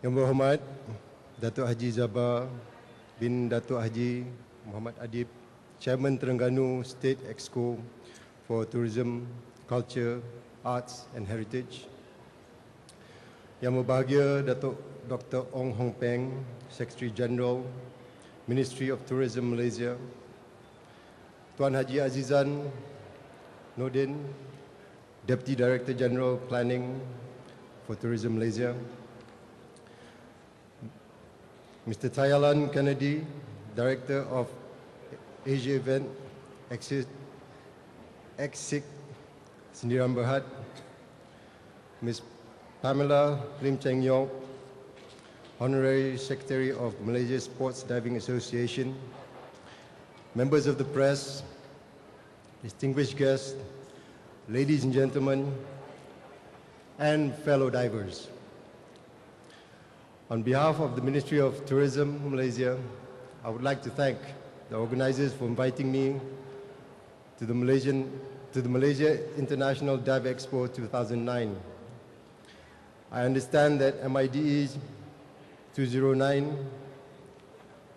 Yang berhormat Dato' Haji Zabar bin Dato' Haji Muhammad Adib, Chairman Terengganu State Expo for Tourism, Culture, Arts and Heritage. Yang berbahagia Dato' Dr. Ong Hong Peng, Secretary General, Ministry of Tourism Malaysia. Tuan Haji Azizan Nordin, Deputy Director General Planning for Tourism Malaysia. Mr. Tayalan Kennedy, Director of Asia Event, Exit Sendirian Berhad. Ms. Pamela Lim Cheng Yong, Honorary Secretary of Malaysia Sports Diving Association. Members of the press, distinguished guests, ladies and gentlemen, and fellow divers. On behalf of the Ministry of Tourism Malaysia, I would like to thank the organizers for inviting me to the Malaysia International Dive Expo 2009. I understand that MIDE 2009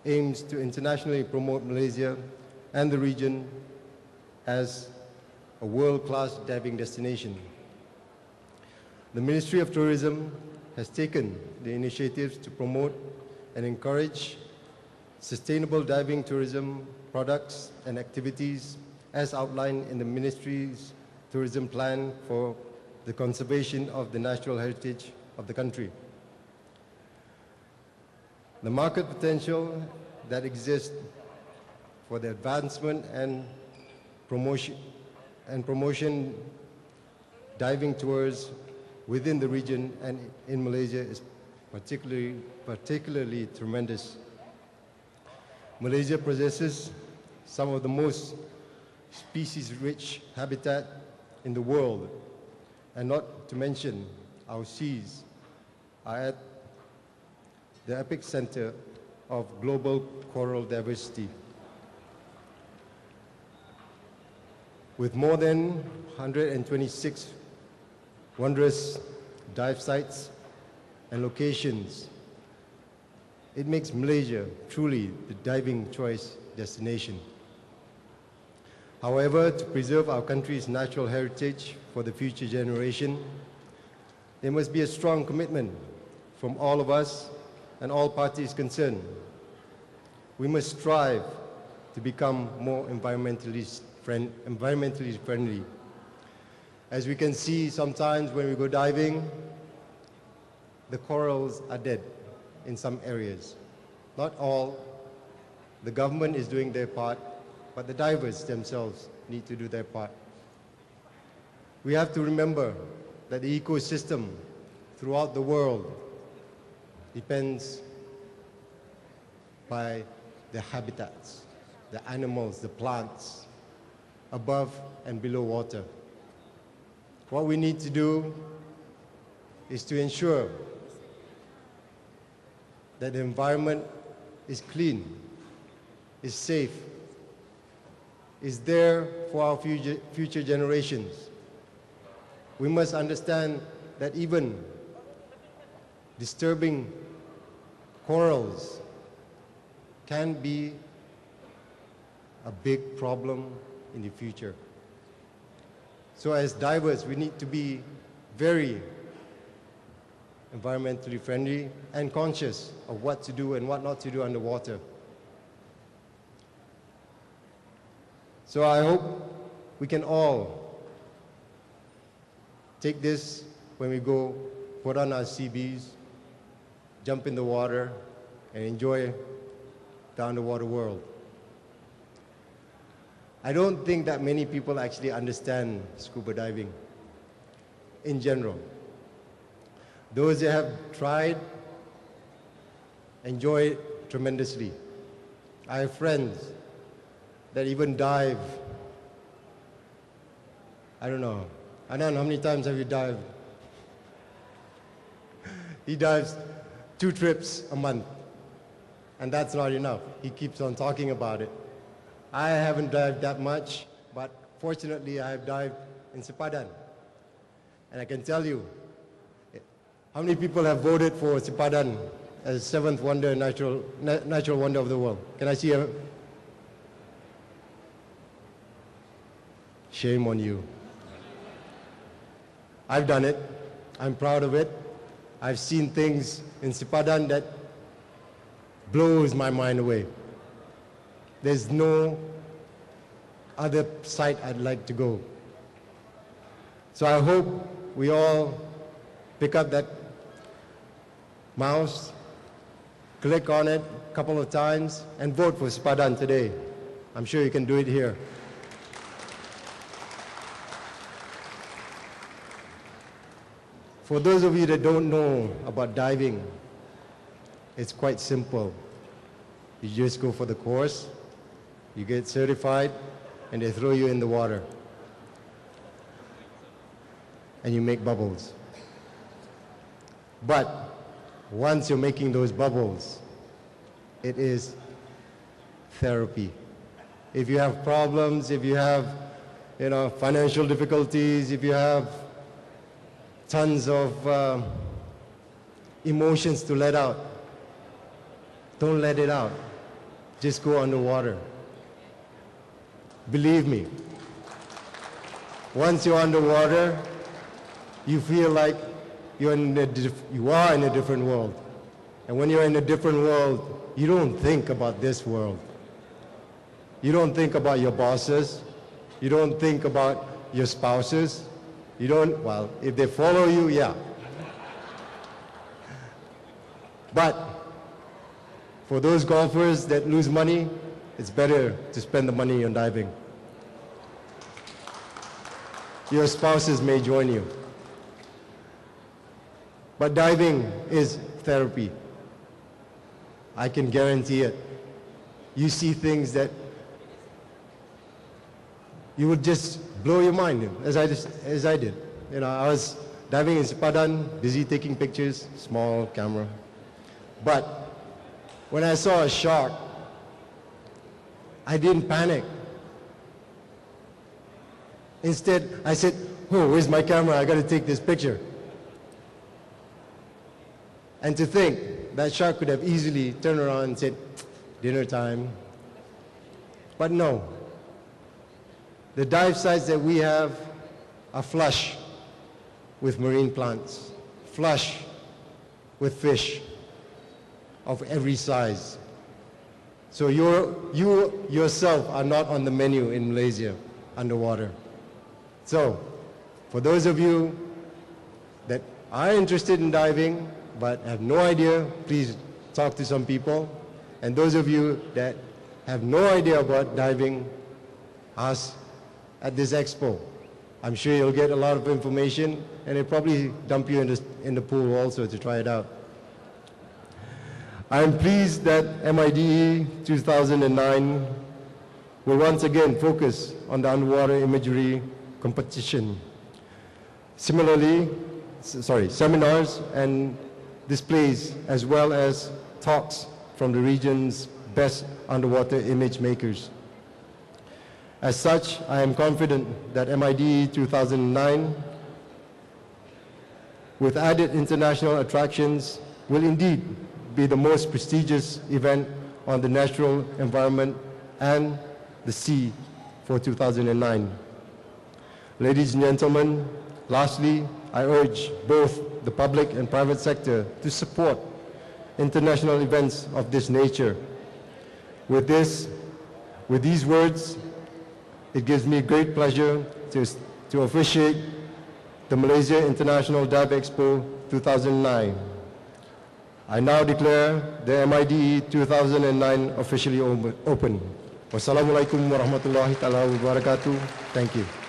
aims to internationally promote Malaysia and the region as a world-class diving destination. The Ministry of Tourism has taken the initiatives to promote and encourage sustainable diving tourism products and activities as outlined in the Ministry's tourism plan for the conservation of the natural heritage of the country. The market potential that exists for the advancement and promotion diving tours within the region and in Malaysia is particularly tremendous. Malaysia possesses some of the most species-rich habitat in the world, and not to mention our seas are at the epicenter of global coral diversity. With more than 126 wondrous dive sites and locations, it makes Malaysia truly the diving choice destination. However, to preserve our country's natural heritage for the future generation, there must be a strong commitment from all of us and all parties concerned. We must strive to become more environmentally friendly. As we can see sometimes when we go diving, the corals are dead in some areas. Not all. The government is doing their part, but the divers themselves need to do their part. We have to remember that the ecosystem throughout the world depends by the habitats, the animals, the plants, above and below water. What we need to do is to ensure that the environment is clean, is safe, is there for our future generations. We must understand that even disturbing corals can be a big problem in the future. So as divers, we need to be very environmentally friendly and conscious of what to do and what not to do underwater. So I hope we can all take this when we go put on our CBs, jump in the water, and enjoy the underwater world. I don't think that many people actually understand scuba diving in general. Those that have tried enjoy it tremendously. I have friends that even dive. I don't know. Anan, how many times have you dived? He dives 2 trips a month, and that's not enough. He keeps on talking about it. I haven't dived that much, but fortunately I have dived in Sepadan. And I can tell you, How many people have voted for Sipadan as seventh wonder, natural wonder of the world? Can I see a... Shame on you. I've done it. I'm proud of it. I've seen things in Sipadan that blows my mind away. There's no other site I'd like to go. So I hope we all pick up that mouse, click on it a couple of times, and vote for Sipadan today. I'm sure you can do it here. For those of you that don't know about diving, it's quite simple. You just go for the course, you get certified, and they throw you in the water. And you make bubbles. But once you're making those bubbles, it is therapy. If you have problems, if you have, financial difficulties, if you have tons of emotions to let out, don't let it out. Just go underwater. Believe me, once you're underwater, you feel like you are in a different world. And when you're in a different world, you don't think about this world. You don't think about your bosses. You don't think about your spouses. You don't, well, if they follow you, yeah. But for those golfers that lose money, it's better to spend the money on diving. Your spouses may join you. But diving is therapy. I can guarantee it. You see things that you would just blow your mind, as I did. I was diving in Sipadan, busy taking pictures, small camera. But when I saw a shark, I didn't panic. Instead, I said, oh, where's my camera? I got to take this picture. And to think that shark could have easily turned around and said, dinner time. But no. The dive sites that we have are flush with marine plants, flush with fish of every size. So you yourself are not on the menu in Malaysia underwater. So for those of you that are interested in diving but have no idea, please talk to some people. And those of you that have no idea about diving, ask at this expo. I'm sure you'll get a lot of information, and they'll probably dump you in the pool also to try it out. I'm pleased that MIDE 2009 will once again focus on the underwater imagery competition. Similarly, seminars and displays, as well as talks from the region's best underwater image makers. As such, I am confident that MIDE 2009, with added international attractions, will indeed be the most prestigious event on the natural environment and the sea for 2009. Ladies and gentlemen, lastly, I urge both the public and private sector to support international events of this nature. With these words, it gives me great pleasure to officiate the Malaysia International Dive Expo 2009. I now declare the MIDE 2009 officially open. Wassalamualaikum warahmatullahi wabarakatuh. Thank you.